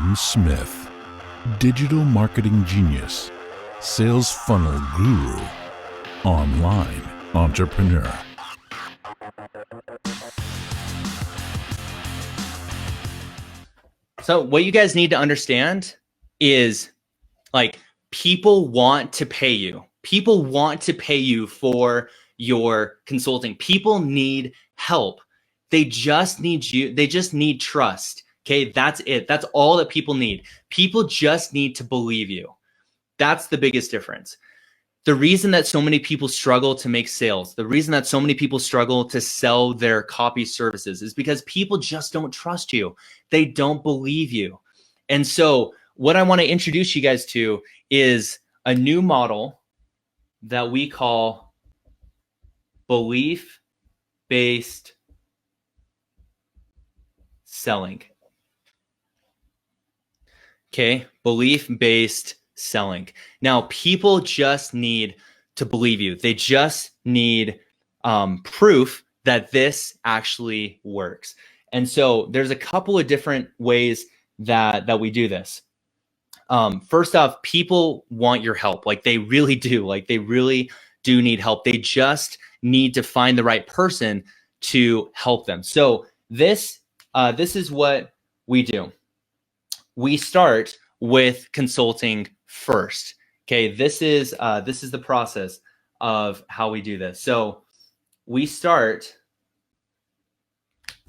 Adam Smith, digital marketing genius, sales funnel guru, online entrepreneur. So what you guys need to understand is, like, people want to pay you. People want to pay you for your consulting. People need help. They just need you. They just need trust. Okay, that's it. That's all that people need. People just need to believe you. That's the biggest difference. The reason that so many people struggle to make sales, the reason that so many people struggle to sell their copy services is because people just don't trust you. They don't believe you. And so what I want to introduce you guys to is a new model that we call belief-based selling. Okay, belief-based selling. Now, people just need to believe you. They just need proof that this actually works. And so there's a couple of different ways that we do this. First off, people want your help. Like, they really do. Like, they really do need help. They just need to find the right person to help them. So this is what we do. We start with consulting first. Okay, this is the process of how we do this. So we start.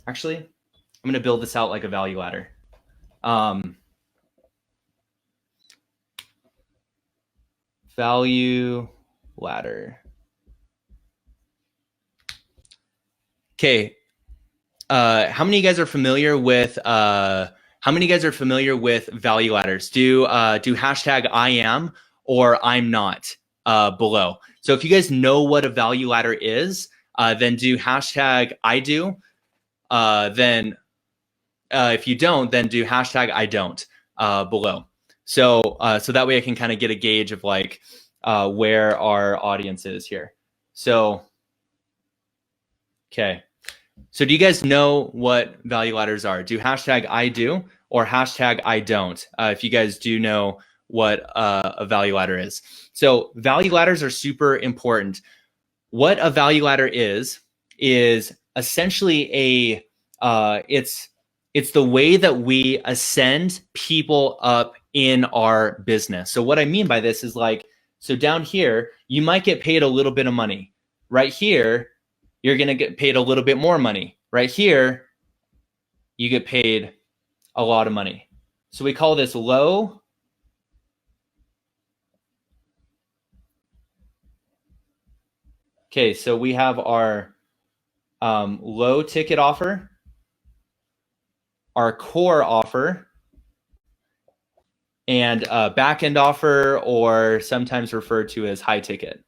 Actually, I'm going to build this out like a value ladder. Value ladder. Okay. How many of you guys are familiar with value ladders? Do hashtag I am or I'm not below. So if you guys know what a value ladder is, then do hashtag I do. Then if you don't, then do hashtag I don't below. So that way I can kind of get a gauge of like where our audience is here. So, okay. So do you guys know what value ladders are? Do hashtag I do or hashtag I don't, if you guys do know what a value ladder is. So value ladders are super important. What a value ladder is essentially it's the way that we ascend people up in our business. So what I mean by this is, like, so down here, you might get paid a little bit of money. Right here, you're going to get paid a little bit more money. Right here, you get paid a lot of money. So we call this low. Okay, so we have our low ticket offer, our core offer, and back end offer, or sometimes referred to as high ticket.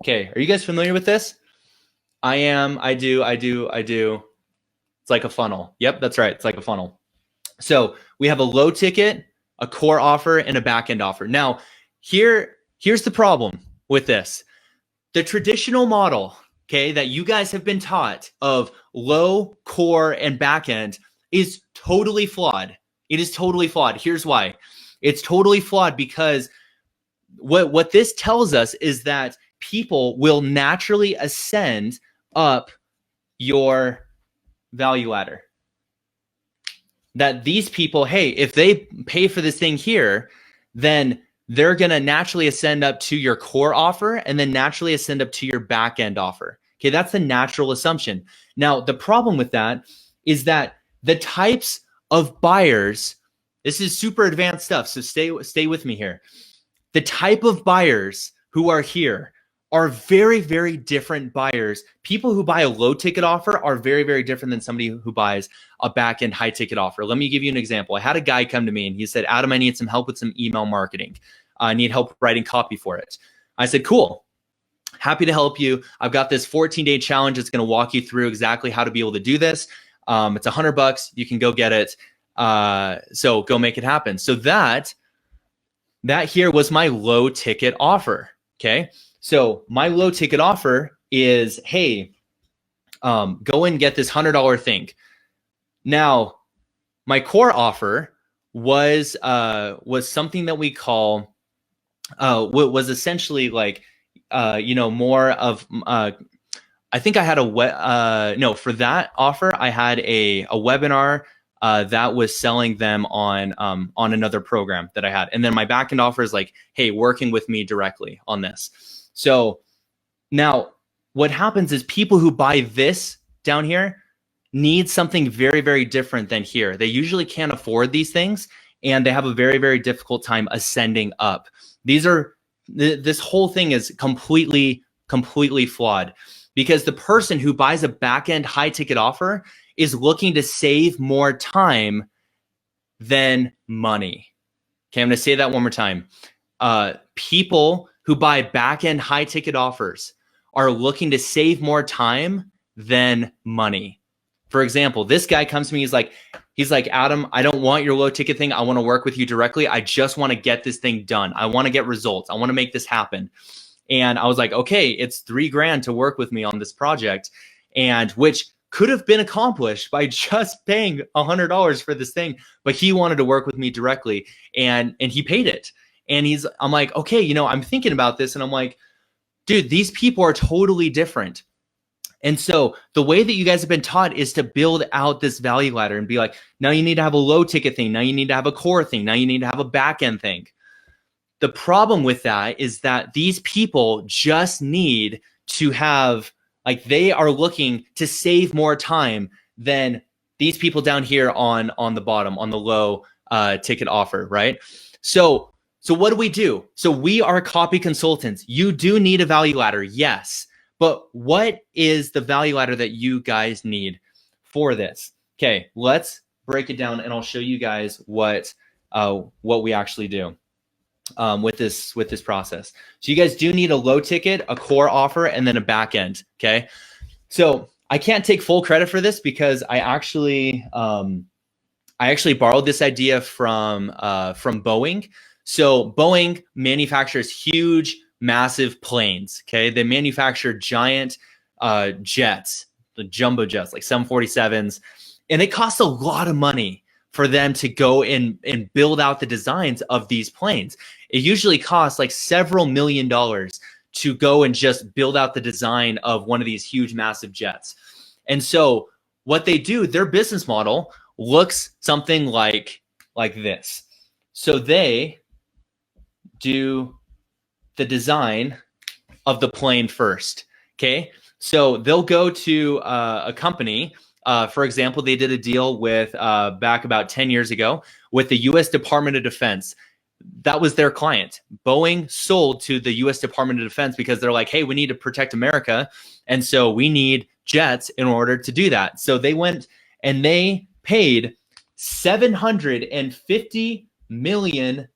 Okay, are you guys familiar with this? I am, I do. It's like a funnel. Yep, that's right. It's like a funnel. So we have a low ticket, a core offer, and a back end offer. Now, here's the problem with this. The traditional model, okay, that you guys have been taught of low, core, and back end is totally flawed. It is totally flawed. Here's why. It's totally flawed because what this tells us is that people will naturally ascend up your value ladder. That these people, hey, if they pay for this thing here, then they're going to naturally ascend up to your core offer and then naturally ascend up to your back end offer. Okay, that's the natural assumption. Now, the problem with that is that the types of buyers, this is super advanced stuff, so stay with me here. The type of buyers who are here are very, very different buyers. People who buy a low ticket offer are very, very different than somebody who buys a back end high ticket offer. Let me give you an example. I had a guy come to me and he said, Adam, I need some help with some email marketing. I need help writing copy for it. I said, cool. Happy to help you. I've got this 14-day challenge. It's going to walk you through exactly how to be able to do this. It's $100. You can go get it. So go make it happen. So that here was my low ticket offer. Okay. So my low ticket offer is, hey, go and get this $100 thing. Now, my core offer was something that we call was essentially like more of I think I had no, for that offer I had a webinar that was selling them on another program that I had, and then my backend offer is like, hey, working with me directly on this. So now what happens is people who buy this down here need something very, very different than here. They usually can't afford these things, and they have a very, very difficult time ascending up. This whole thing is completely flawed, because the person who buys a back-end high ticket offer is looking to save more time than money. Okay, I'm going to say that one more time. People who buy back-end high ticket offers are looking to save more time than money. For example, this guy comes to me, he's like, Adam, I don't want your low ticket thing. I want to work with you directly. I just want to get this thing done. I want to get results. I want to make this happen. And I was like, okay, it's $3,000 to work with me on this project, and which could have been accomplished by just paying $100 for this thing, but he wanted to work with me directly, and he paid it. And I'm like, okay, I'm thinking about this, and I'm like, dude, these people are totally different. And so the way that you guys have been taught is to build out this value ladder and be like, now you need to have a low ticket thing. Now you need to have a core thing. Now you need to have a back end thing. The problem with that is that these people just need to have, like, they are looking to save more time than these people down here on the bottom, on the low ticket offer, right? So what do? So we are copy consultants. You do need a value ladder, yes. But what is the value ladder that you guys need for this? Okay, let's break it down, and I'll show you guys what we actually do with this process. So you guys do need a low ticket, a core offer, and then a back end. Okay, so I can't take full credit for this because I actually borrowed this idea from Boeing. So Boeing manufactures huge, massive planes. Okay, they manufacture giant jets, the jumbo jets, like 747s, and it costs a lot of money for them to go and build out the designs of these planes. It usually costs like several $1 million to go and just build out the design of one of these huge, massive jets. And so what they do, their business model looks something like this. So they do the design of the plane first. Okay, so they'll go to a company. For example, they did a deal with back about 10 years ago with the U.S. Department of Defense. That was their client. Boeing sold to the U.S. Department of Defense because they're like, hey, we need to protect America, and so we need jets in order to do that. So they went and they paid $750 million.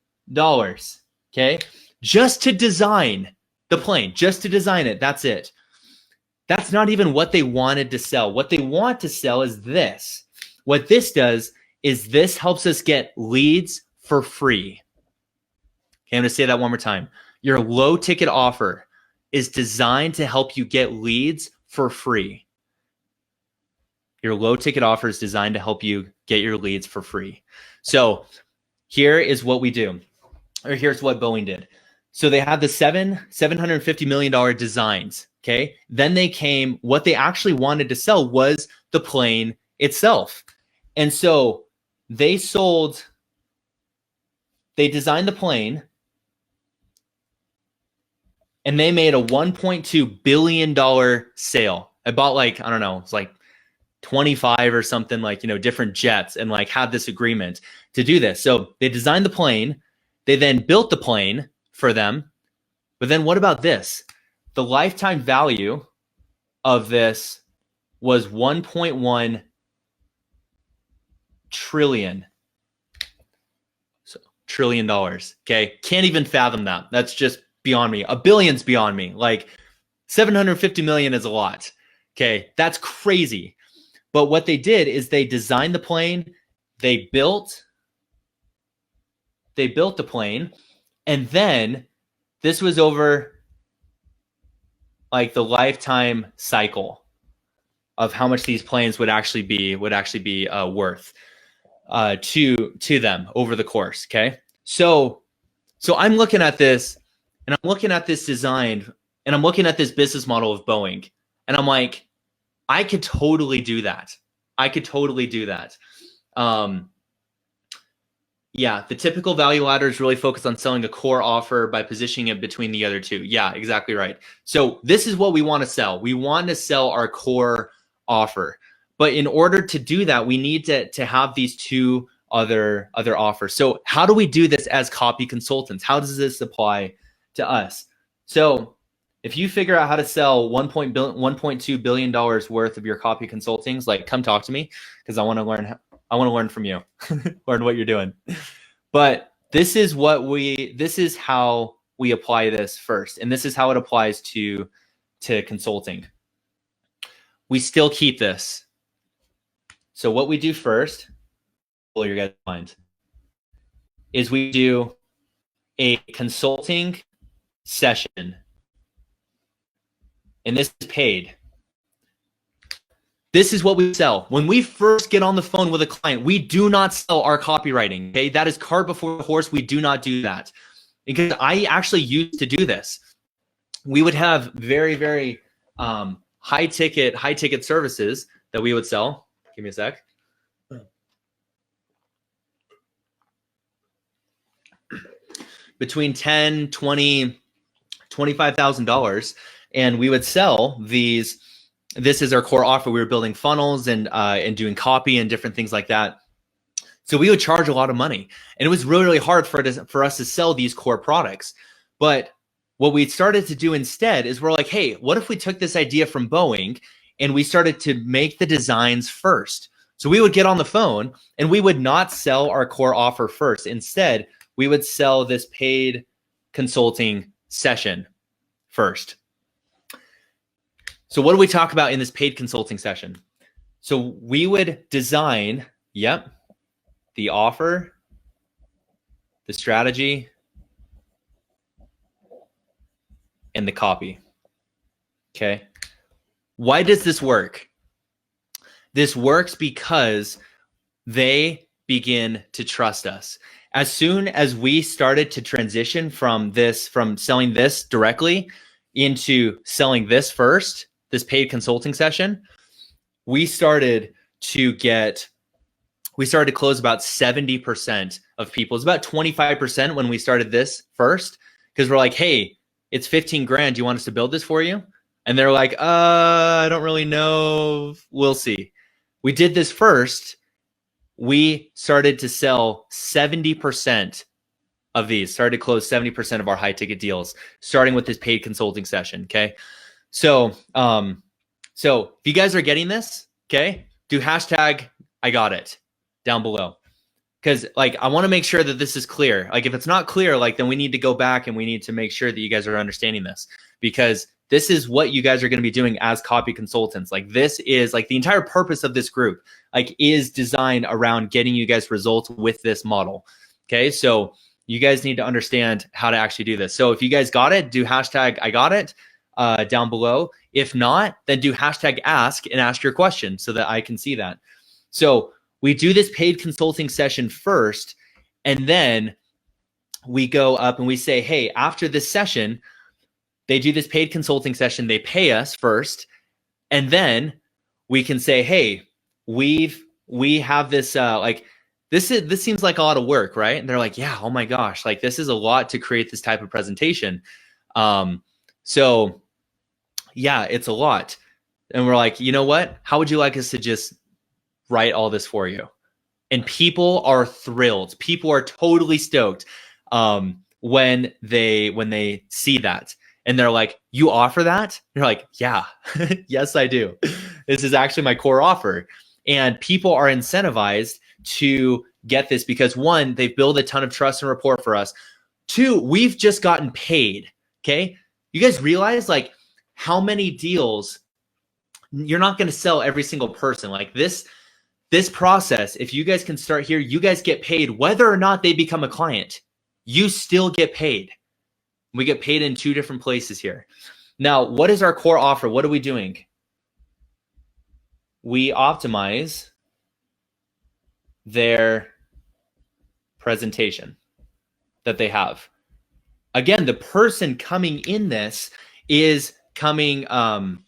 Okay, just to design the plane, just to design it. That's it. That's not even what they wanted to sell. What they want to sell is this. What this does is this helps us get leads for free. Okay, I'm going to say that one more time. Your low ticket offer is designed to help you get leads for free. Your low ticket offer is designed to help you get your leads for free. So here is what we do, or here's what Boeing did. So they had the $750 million designs. Okay. Then they came, what they actually wanted to sell was the plane itself. And so they designed the plane, and they made a $1.2 billion sale. I bought like, I don't know, it's like 25 or something, like, different jets, and like had this agreement to do this. So they designed the plane. They then built the plane for them. But then what about this? The lifetime value of this was $1.1 trillion. So $1 trillion. Okay. Can't even fathom that. That's just beyond me. $1 billion's beyond me. Like 750 million is a lot. Okay. That's crazy. But what they did is they designed the plane. They built the plane. And then this was over like the lifetime cycle of how much these planes would actually be worth. to them over the course. Okay, so I'm looking at this, and I'm looking at this design, and I'm looking at this business model of Boeing, and I'm like, I could totally do that. I could totally do that. Yeah, the typical value ladder is really focused on selling a core offer by positioning it between the other two. Yeah, exactly right. So this is what we want to sell. We want to sell our core offer. But in order to do that, we need to have these two other offers. So how do we do this as copy consultants? How does this apply to us? So if you figure out how to sell $1.2 billion worth of your copy consultings, like come talk to me, because I want to learn. I want to learn from you, learn what you're doing. But this is how we apply this first, and this is how it applies to consulting. We still keep this. So what we do first, blow your guys' mind, is we do a consulting session, and this is paid. This is what we sell. When we first get on the phone with a client, we do not sell our copywriting. Okay, that is cart before the horse. We do not do that, because I actually used to do this. We would have very, very high ticket services that we would sell. Give me a sec. Between $10,000, $20,000, $25,000, and we would sell these. This is our core offer. We were building funnels and doing copy and different things like that. So we would charge a lot of money, and it was really, really hard for us to sell these core products. But what we started to do instead is we're like, hey, what if we took this idea from Boeing and we started to make the designs first? So we would get on the phone and we would not sell our core offer first. Instead, we would sell this paid consulting session first. So what do we talk about in this paid consulting session? So we would design, the offer, the strategy, and the copy. Okay. Why does this work? This works because they begin to trust us. As soon as we started to transition from selling this directly into selling this first, this paid consulting session, we started to close about 70% of people. It's about 25% when we started this first, because we're like, hey, it's 15 grand. Do you want us to build this for you? And they're like, I don't really know. We'll see. We did this first. We started to sell 70% of these, started to close 70% of our high ticket deals, starting with this paid consulting session. Okay. So if you guys are getting this, okay, do hashtag I got it down below. Because I want to make sure that this is clear. If it's not clear, then we need to go back and we need to make sure that you guys are understanding this, because this is what you guys are going to be doing as copy consultants. This is the entire purpose of this group, is designed around getting you guys results with this model. Okay. So you guys need to understand how to actually do this. So if you guys got it, do hashtag I got it down below. If not, then do hashtag ask and ask your question so that I can see that. So we do this paid consulting session first, and then we go up and we say, hey, after this session, they do this paid consulting session, they pay us first, and then we can say, hey, we have this this seems like a lot of work, right? And they're like, yeah, oh my gosh, this is a lot to create this type of presentation. So yeah, it's a lot. And we're like, you know what? How would you like us to just write all this for you? And people are thrilled. People are totally stoked when they see that. And they're like, you offer that? You're like, yeah, yes, I do. This is actually my core offer. And people are incentivized to get this because, one, they've built a ton of trust and rapport for us. Two, we've just gotten paid. Okay. You guys realize how many deals you're not going to sell every single person. This process, if you guys can start here, you guys get paid whether or not they become a client. You still get paid. We get paid in two different places here. Now, what is our core offer? What are we doing? We optimize their presentation that they have. Again, the person coming in this is coming in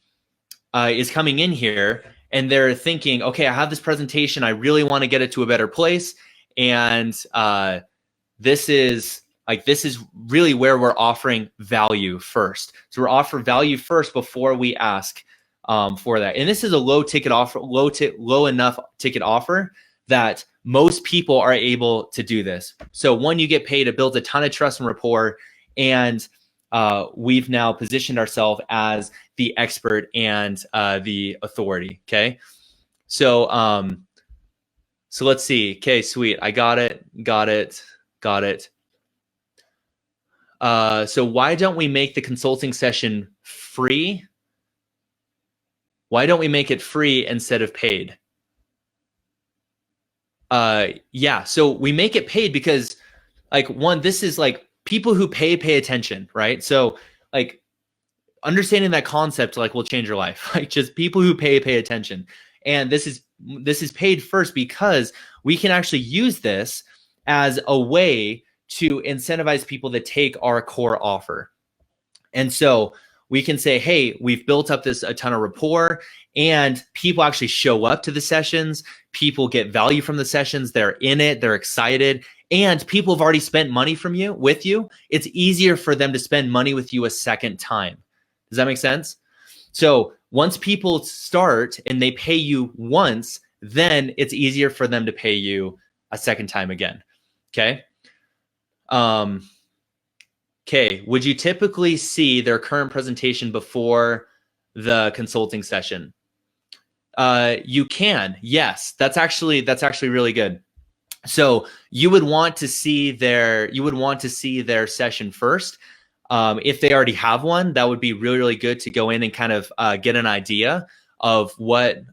here and they're thinking, okay, I have this presentation. I really want to get it to a better place. And this is really where we're offering value first. So we're offering value first before we ask for that. And this is a low enough ticket offer that most people are able to do this. So one, you get paid to build a ton of trust and rapport, and we've now positioned ourselves as the expert and the authority. Okay. So let's see. Okay, sweet. I got it. So why don't we make the consulting session free? Why don't we make it free instead of paid? Yeah, so we make it paid because, like, one, this is like people who pay attention, right? So like understanding that concept like will change your life. Like just people who pay attention. And this is paid first because we can actually use this as a way to incentivize people to take our core offer. And so we can say, hey, we've built up a ton of rapport, and people actually show up to the sessions. People get value from the sessions. They're in it. They're excited. And people have already spent money with you. It's easier for them to spend money with you a second time. Does that make sense? So once people start and they pay you once, then it's easier for them to pay you a second time again. Okay. Okay. Would you typically see their current presentation before the consulting session? You can. Yes. That's actually really good. So you would want to see their session first. If they already have one, that would be really, really good to go in and kind of get an idea of what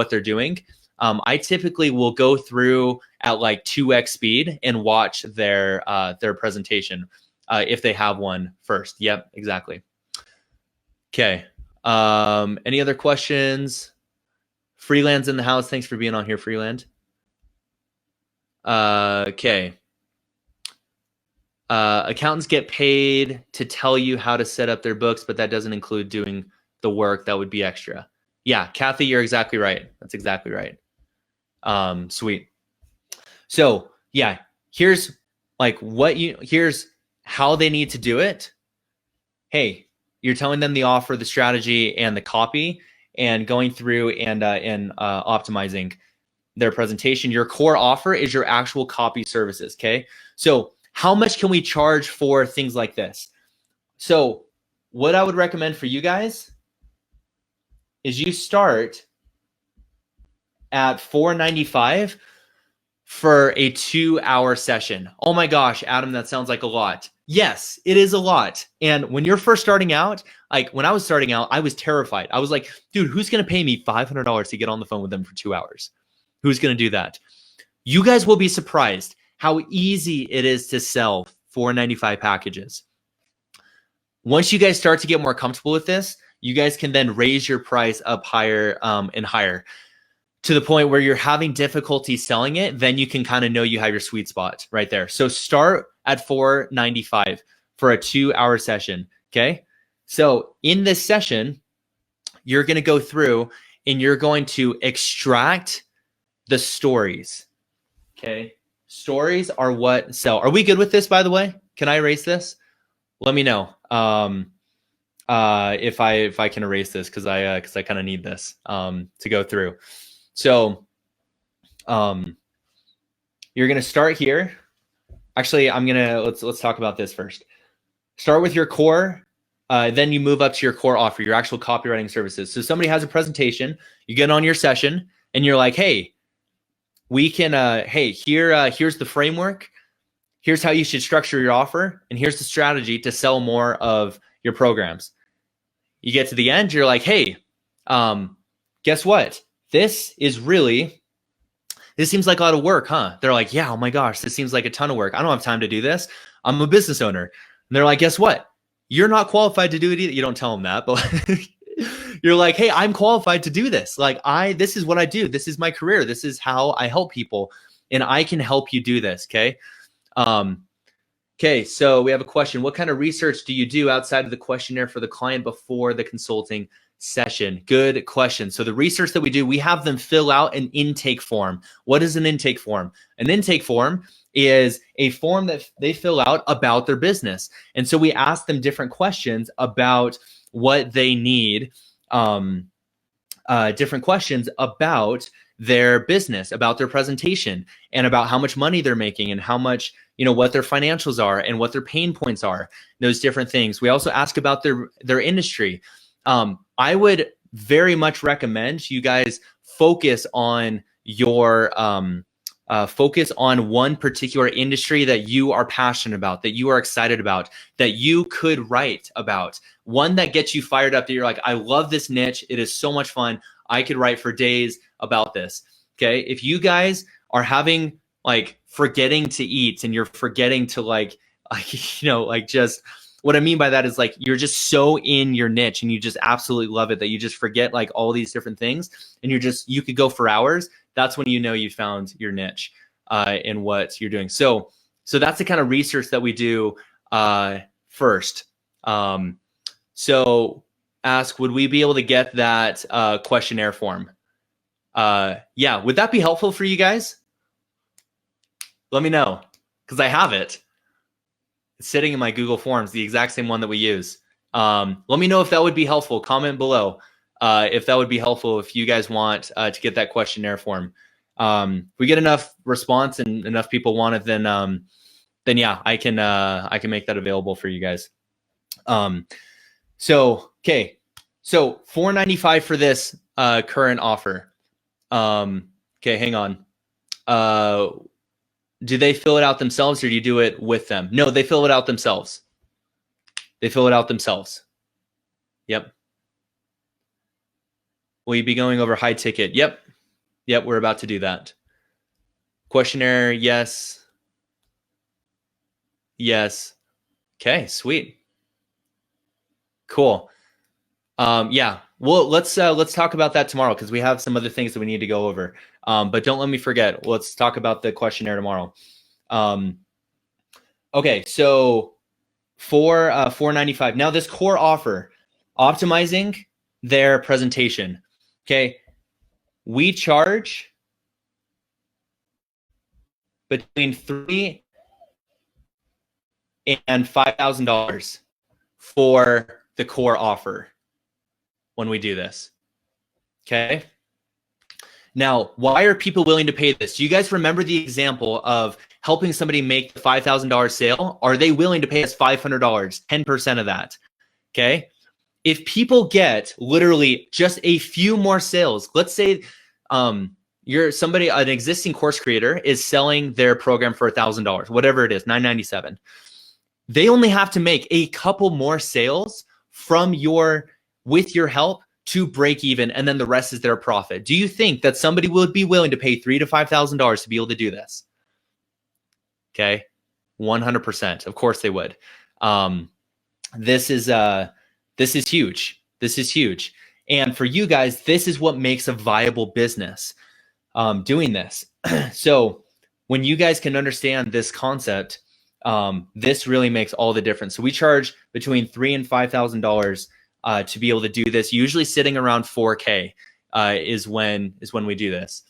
they're doing. I typically will go through at like 2x speed and watch their presentation if they have one first. Yep, exactly. Okay. Any other questions? Freeland's in the house. Thanks for being on here, Freeland. Okay. Accountants get paid to tell you how to set up their books, but that doesn't include doing the work. That would be extra. Yeah, Kathy, you're exactly right. That's exactly right. Sweet. So yeah, here's how they need to do it. Hey, you're telling them the offer, the strategy, and the copy, and going through and optimizing their presentation. Your core offer is your actual copy services. Okay. So how much can we charge for things like this? So what I would recommend for you guys is you start at $495 for a 2-hour session. Oh my gosh, Adam, that sounds like a lot. Yes, it is a lot. And when you're first starting out, like when I was starting out, I was terrified. I was like, dude, who's going to pay me $500 to get on the phone with them for 2 hours? Who's going to do that? You guys will be surprised how easy it is to sell $495 packages. Once you guys start to get more comfortable with this, you guys can then raise your price up higher and higher to the point where you're having difficulty selling it. Then you can kind of know you have your sweet spot right there. So start at $495 for a 2-hour session. Okay. So in this session, you're going to go through and you're going to extract the stories. Okay. Stories are what sell. Are we good with this, by the way? Can I erase this? Let me know if I can erase this, because I kind of need this to go through. So you're gonna start here. Actually, let's talk about this first. Start with your core, then you move up to your core offer, your actual copywriting services. So somebody has a presentation, you get on your session, and you're like, hey, we can, here's the framework. Here's how you should structure your offer. And here's the strategy to sell more of your programs. You get to the end, you're like, hey, guess what? This seems like a lot of work, huh? They're like, yeah, oh my gosh, this seems like a ton of work. I don't have time to do this. I'm a business owner. And they're like, guess what? You're not qualified to do it either. You don't tell them that, but you're like, hey, I'm qualified to do this. Like this is what I do. This is my career. This is how I help people. and I can help you do this. Okay. Okay, so we have a question. What kind of research do you do outside of the questionnaire for the client before the consulting session? Good question. So the research that we do, we have them fill out an intake form. What is an intake form? An intake form is a form that they fill out about their business. And so we ask them different questions about what they need, different questions about their business, about their presentation, and about how much money they're making and how much, what their financials are and what their pain points are, those different things. We also ask about their industry. I would very much recommend you guys focus on your focus on one particular industry that you are passionate about, that you are excited about, that you could write about. One that gets you fired up, that you're like, I love this niche. It is so much fun. I could write for days about this. Okay. If you guys are having forgetting to eat and you're forgetting to just, what I mean by that is you're just so in your niche and you just absolutely love it that you just forget all these different things and you could go for hours. That's when you found your niche in what you're doing. So that's the kind of research that we do first. So ask, would we be able to get that questionnaire form? Yeah, would that be helpful for you guys? Let me know, because I have it. It's sitting in my Google Forms, the exact same one that we use. Let me know if that would be helpful. Comment below if that would be helpful if you guys want to get that questionnaire form. If we get enough response and enough people want it, then yeah, I can make that available for you guys. So $495 for this current offer. Okay, hang on. Do they fill it out themselves or do you do it with them? No, they fill it out themselves. They fill it out themselves. Yep. Will you be going over high ticket? Yep. Yep, we're about to do that. Questionnaire, yes. Yes. Okay, sweet. Cool. Yeah. Well, let's talk about that tomorrow because we have some other things that we need to go over. But don't let me forget. Let's talk about the questionnaire tomorrow. Okay, so for $495. Now this core offer, optimizing their presentation. Okay, we charge between $3,000 and $5,000 for the core offer when we do this. Okay. Now, why are people willing to pay this? Do you guys remember the example of helping somebody make the $5,000 sale? Are they willing to pay us $500, 10% of that? Okay. If people get literally just a few more sales, let's say you're somebody, an existing course creator is selling their program for $1,000, whatever it is, $997. They only have to make a couple more sales with your help to break even, and then the rest is their profit. Do you think that somebody would be willing to pay $3,000 to $5,000 to be able to do this? Okay, 100%. Of course they would. This is huge. This is huge. And for you guys, this is what makes a viable business, doing this. So when you guys can understand this concept, this really makes all the difference. So we charge between $3,000 and $5,000 to be able to do this. Usually sitting around 4K is when we do this.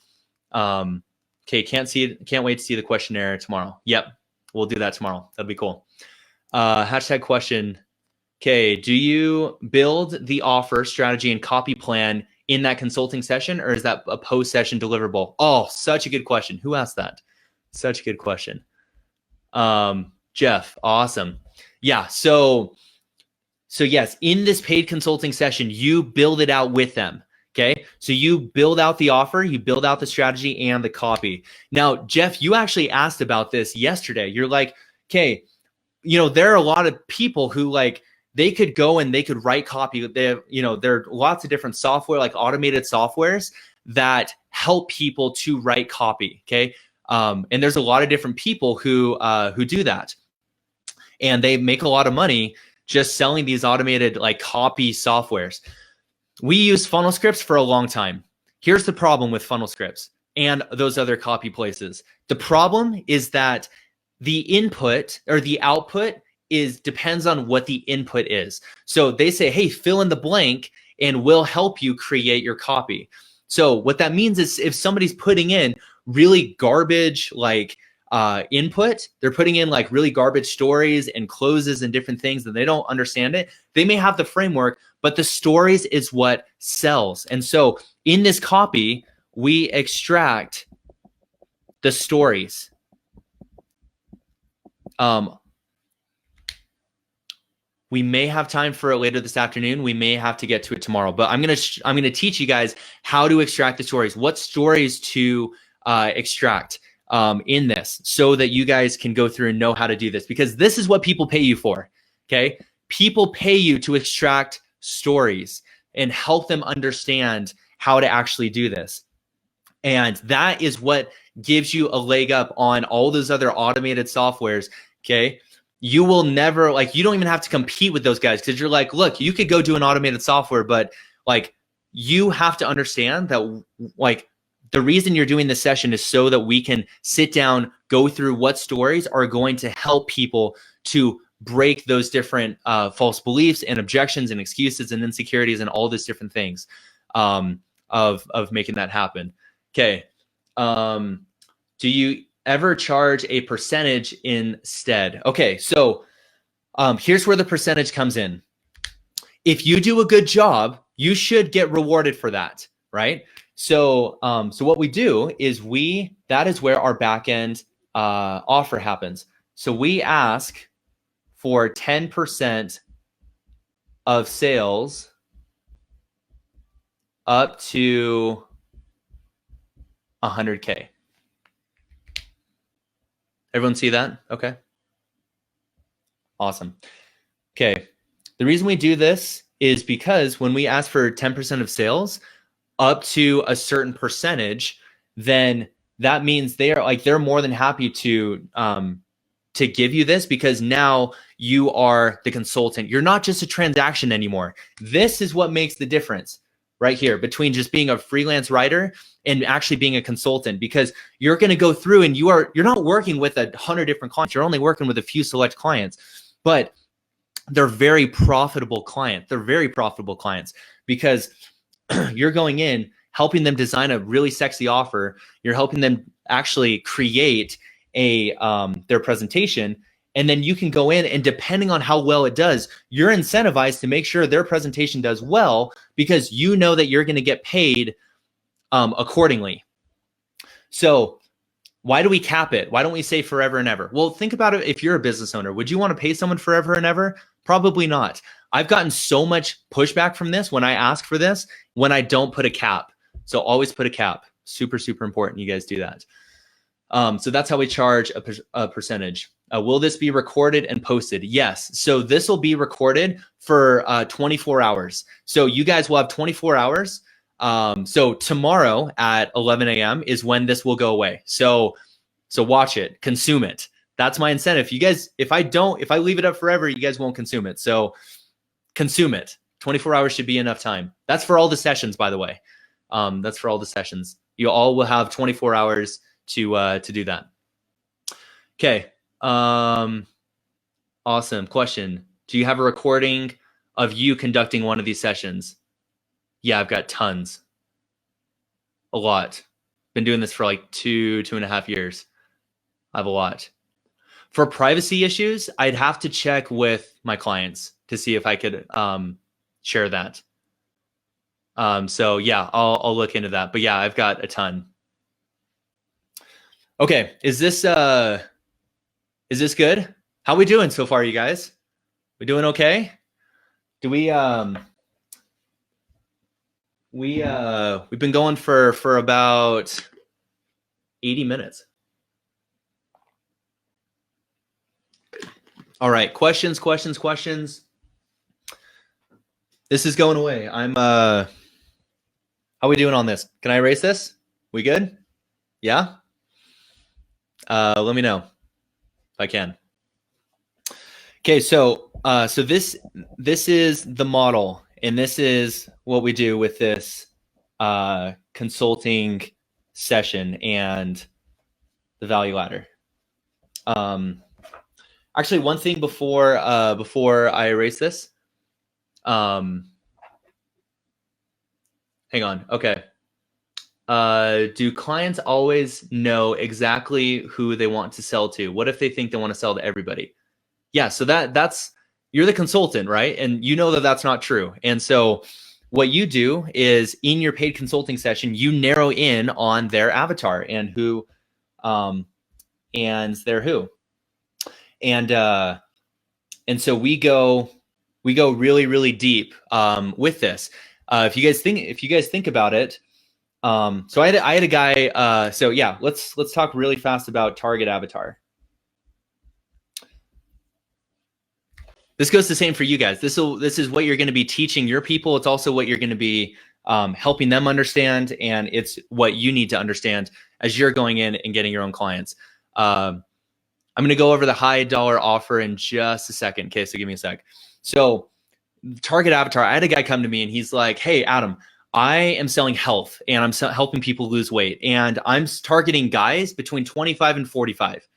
Okay, can't wait to see the questionnaire tomorrow. Yep, we'll do that tomorrow. That'd be cool. Hashtag question. Okay, do you build the offer, strategy, and copy plan in that consulting session, or is that a post-session deliverable? Oh, such a good question. Who asked that? Such a good question. Jeff, awesome. Yeah, so yes, in this paid consulting session, you build it out with them. Okay, so you build out the offer, you build out the strategy and the copy. Now, Jeff, you actually asked about this yesterday. You're like, okay, there are a lot of people who they could go and they could write copy. They have, there are lots of different software, like automated softwares that help people to write copy. Okay. And there's a lot of different people who do that, and they make a lot of money just selling these automated copy softwares. We use funnel scripts for a long time. Here's the problem with funnel scripts. and those other copy places. The problem is that the input or the output depends on what the input is. So they say, hey, fill in the blank and we'll help you create your copy. So what that means is if somebody's putting in really garbage like input, they're putting in like really garbage stories and closes and different things and they don't understand it. They may have the framework, but the stories is what sells. And so in this copy, we extract the stories. We may have time for it later this afternoon. We may have to get to it tomorrow, but I'm gonna teach you guys how to extract the stories, what stories to extract in this, so that you guys can go through and know how to do this, because this is what people pay you for. Okay, people pay you to extract stories and help them understand how to actually do this. And that is what gives you a leg up on all those other automated softwares. Okay. You will never, like, you don't even have to compete with those guys, because you're like, look, you could go do an automated software, but like, you have to understand that like the reason you're doing this session is so that we can sit down, go through what stories are going to help people to break those different false beliefs and objections and excuses and insecurities and all these different things of making that happen. Okay. Do you ever charge a percentage instead? Okay, so here's where the percentage comes in. If you do a good job, you should get rewarded for that, right? So so what we do is that is where our back end offer happens. So we ask for 10% of sales up to 100K. Everyone see that? Okay. Awesome. Okay. The reason we do this is because when we ask for 10% of sales up to a certain percentage, then that means they're more than happy to give you this, because now you are the consultant. You're not just a transaction anymore. This is what makes the difference right here between just being a freelance writer and actually being a consultant, because you're going to go through and you're not working with 100 different clients. You're only working with a few select clients, but they're very profitable clients. They're very profitable clients because you're going in, helping them design a really sexy offer. You're helping them actually create their presentation. And then you can go in, and depending on how well it does, you're incentivized to make sure their presentation does well, because you know that you're going to get paid accordingly. So why do we cap it? Why don't we say forever and ever? Well, think about it. If you're a business owner, would you want to pay someone forever and ever? Probably not. I've gotten so much pushback from this when I ask for this, when I don't put a cap. So always put a cap. Super, super important. You guys do that. So that's how we charge a percentage. Will this be recorded and posted? Yes. So this will be recorded for 24 hours. So you guys will have 24 hours. So tomorrow at 11 a.m. is when this will go away. So watch it, consume it. That's my incentive. You guys, if I leave it up forever, you guys won't consume it. So consume it. 24 hours should be enough time. That's for all the sessions, by the way. That's for all the sessions. You all will have 24 hours to do that. Okay. Awesome question. Do you have a recording of you conducting one of these sessions? Yeah, I've got tons. A lot. Been doing this for like 2.5 years. I have a lot. For privacy issues, I'd have to check with my clients to see if I could share that. So yeah, I'll look into that. But yeah, I've got a ton. Okay, is this good? How we doing so far, you guys? We doing okay? Do we we've been going for about 80 minutes. All right, questions. This is going away. How we doing on this? Can I erase this? We good? Yeah? Let me know if I can. Okay, so this is the model, and this is what we do with this consulting session and the value ladder. Actually, one thing before I erase this. Hang on. Okay. Do clients always know exactly who they want to sell to? What if they think they want to sell to everybody? Yeah, so that's you're the consultant, right? And you know that that's not true. And so what you do is in your paid consulting session, you narrow in on their avatar and who, and their who. And so we go really, really deep with this. If you guys think about it, so I had a guy. So yeah, let's talk really fast about target avatar. This goes the same for you guys. This is what you're going to be teaching your people. It's also what you're going to be helping them understand, and it's what you need to understand as you're going in and getting your own clients. I'm going to go over the high dollar offer in just a second. Okay, so give me a sec. So target avatar, I had a guy come to me and he's like, hey, Adam, I am selling health and I'm helping people lose weight. And I'm targeting guys between 25 and 45.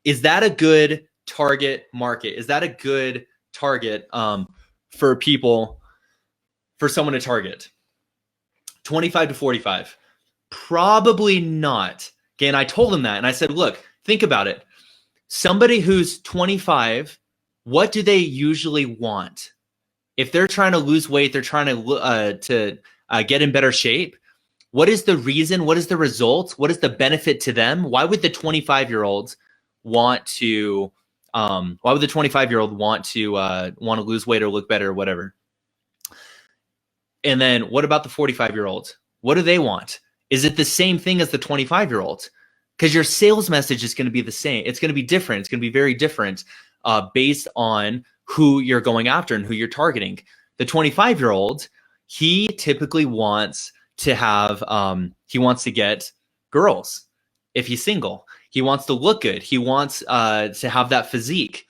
Is that a good target market? Is that a good target for people, for someone to target? 25 to 45? Probably not. Okay, and I told him that. And I said, look, think about it. Somebody who's 25, what do they usually want? If they're trying to lose weight, they're trying to get in better shape. What is the reason? What is the result? What is the benefit to them? Why would the 25-year-old want to? Why would the 25-year-old want to lose weight or look better or whatever? And then what about the 45-year-old? What do they want? Is it the same thing as the 25-year-old? Because your sales message is going to be the same. It's going to be different. It's going to be very different based on who you're going after and who you're targeting. The 25-year-old, he typically wants to have, he wants to get girls if he's single. He wants to look good. He wants to have that physique.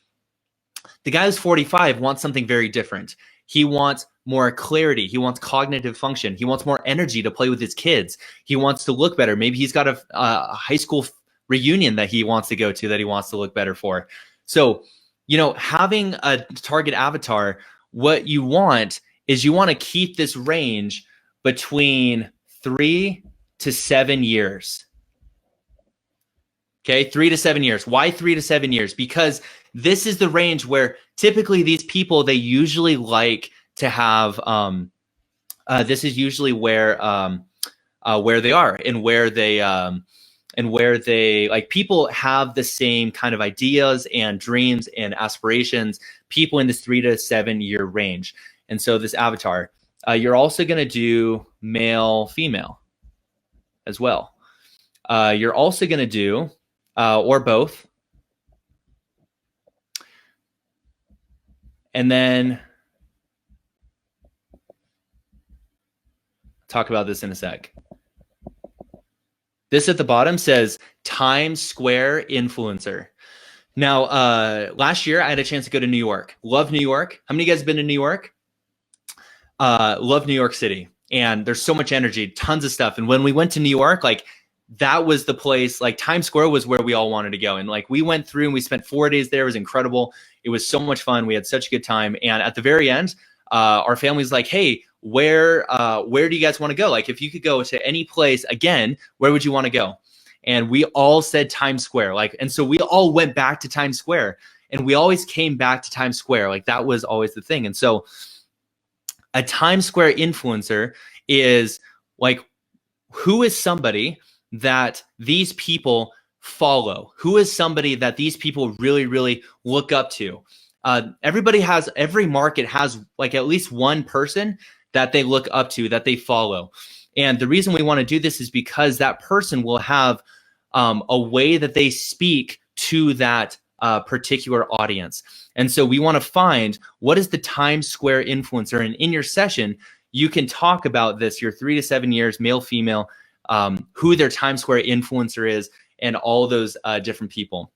The guy who's 45 wants something very different. He wants more clarity. He wants cognitive function. He wants more energy to play with his kids. He wants to look better. Maybe he's got a high school reunion that he wants to go to that he wants to look better for. So, having a target avatar, what you want is you want to keep this range between 3 to 7 years. Okay, 3 to 7 years. Why 3 to 7 years? Because this is the range where typically these people, they usually like to have, this is usually where they are and where they like, people have the same kind of ideas and dreams and aspirations, people in this 3 to 7 year range. And so this avatar, you're also going to do male, female as well. You're also going to do, or both. And then talk about this in a sec. This at the bottom says Times Square influencer. Now, last year I had a chance to go to New York. Love New York. How many of you guys have been to New York? Love New York City. And there's so much energy, tons of stuff. And when we went to New York, like, that was the place, like Times Square was where we all wanted to go. And like, we went through and we spent 4 days there. It was incredible. It was so much fun. We had such a good time. And at the very end, our family's like, hey, where do you guys want to go? Like, if you could go to any place again, where would you want to go? And we all said Times Square. Like, and so we all went back to Times Square, and we always came back to Times Square. Like, that was always the thing. And so a Times Square influencer is like, who is somebody that these people follow? Who is somebody that these people really, really look up to? Every market has like at least one person that they look up to, that they follow. And the reason we want to do this is because that person will have a way that they speak to that particular audience. And so we want to find what is the Times Square influencer. And in your session, you can talk about this, your 3 to 7 years, male, female, who their Times Square influencer is, and all those different people.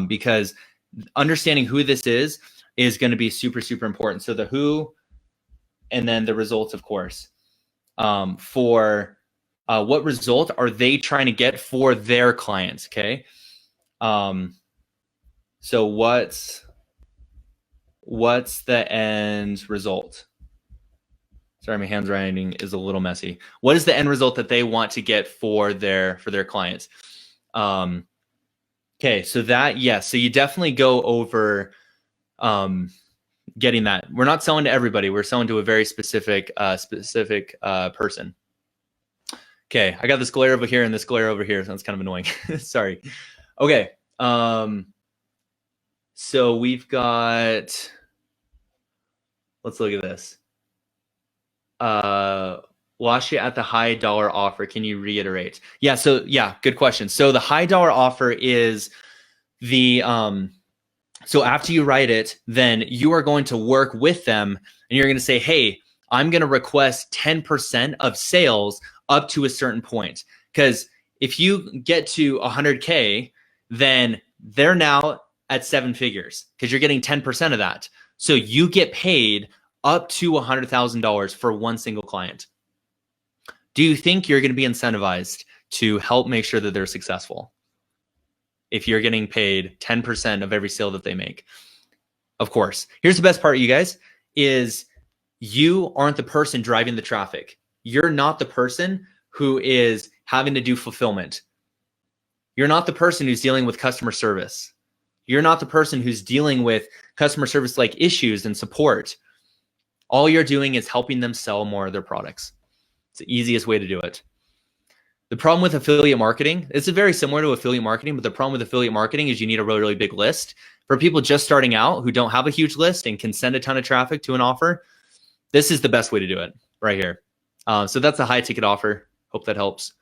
Because understanding who this is going to be super, super important. So the who, and then the results, of course, for What result are they trying to get for their clients? Okay. So what's the end result? Sorry, my handwriting is a little messy. What is the end result that they want to get for their clients? Okay, so that, yes. So you definitely go over getting that. We're not selling to everybody. We're selling to a very specific person. Okay, I got this glare over here and this glare over here. So that's kind of annoying. Sorry. Okay. So we've got, let's look at this. Wash it at the high dollar offer. Can you reiterate? Yeah. So yeah, good question. So the high dollar offer is the, so after you write it, then you are going to work with them and you're going to say, hey, I'm going to request 10% of sales up to a certain point. Because if you get to 100K, then they're now at 7 figures because you're getting 10% of that. So you get paid up to $100,000 for one single client. Do you think you're going to be incentivized to help make sure that they're successful if you're getting paid 10% of every sale that they make? Of course. Here's the best part, you guys, is you aren't the person driving the traffic. You're not the person who is having to do fulfillment. You're not the person who's dealing with customer service. You're not the person who's dealing with customer service like issues and support. All you're doing is helping them sell more of their products. It's the easiest way to do it. The problem with affiliate marketing, it's very similar to affiliate marketing, but the problem with affiliate marketing is you need a really, really big list. For people just starting out who don't have a huge list and can send a ton of traffic to an offer, this is the best way to do it right here. So that's a high ticket offer. Hope that helps.